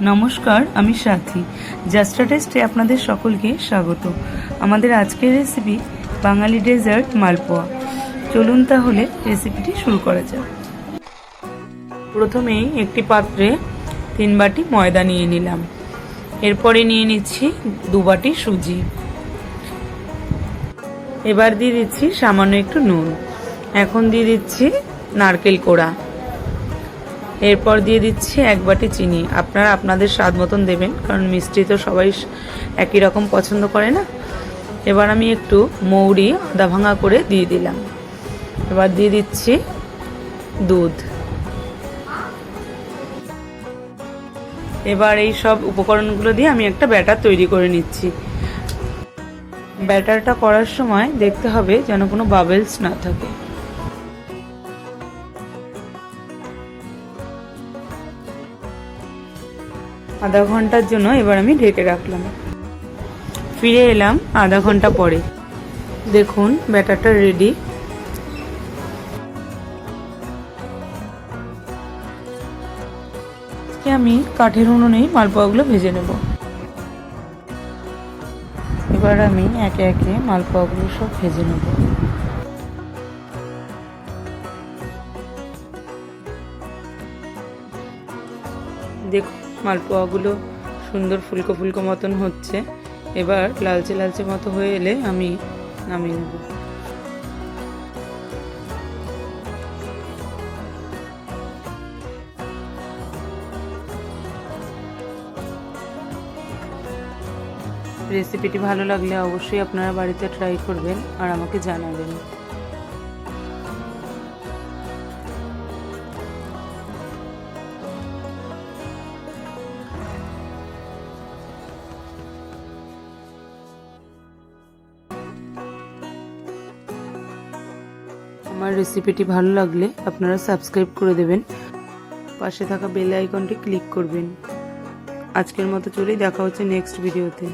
নমস্কার, আমি সাথী। জাস্টা টেস্টে আপনাদের সকলকে স্বাগত। আমাদের আজকের রেসিপি বাঙালি ডেজার্ট মালপোয়া। চলুন তাহলে রেসিপিটি শুরু করা যাক। প্রথমেই একটি পাত্রে 3 বাটি ময়দা নিয়ে নিলাম। এরপরে নিয়ে নিচ্ছি 2 বাটি সুজি। এবার দিয়ে দিচ্ছি সামান্য একটু নুন। এখন দিয়ে দিচ্ছি নারকেল কোড়া। এরপর দিয়ে দিচ্ছি 1 বাটি চিনি। আপনারা আপনাদের স্বাদ মতন দেবেন, কারণ মিষ্টি তো সবাই একই রকম পছন্দ করে না। এবার আমি একটু মৌরি আদা ভাঙা করে দিয়ে দিলাম। এবার দিয়ে দিচ্ছি দুধ। এবার এই সব উপকরণগুলো দিয়ে আমি একটা ব্যাটার তৈরি করে নিচ্ছি। ব্যাটারটা করার সময় দেখতে হবে যেন কোনো বাবলস না থাকে। আধা ঘন্টার জন্য এবার আমি ঢেকে রাখলাম। ফিরে এলাম আধা ঘন্টা পরে। দেখুন ব্যাটারটা রেডি। আমি কাঠের উনুনেই মালপোয়াগুলো ভেজে নেব। এবার আমি একে একে মালপোয়াগুলো সব ভেজে নেব। দেখুন মালপোয়াগুলো সুন্দর ফুলকো ফুলকো মতন হচ্ছে। এবার লালচে লালচে মতো হয়ে এলে আমি নামিয়ে নেব। রেসিপিটি ভালো লাগলে অবশ্যই আপনারা বাড়িতে ট্রাই করবেন আর আমাকে জানাবেন। আমার রেসিপিটি ভালো লাগলে আপনারা সাবস্ক্রাইব করে দেবেন, পাশে থাকা বেল আইকনটি ক্লিক করবেন। আজকের মতো চলেই দেখা হচ্ছে নেক্সট ভিডিওতে।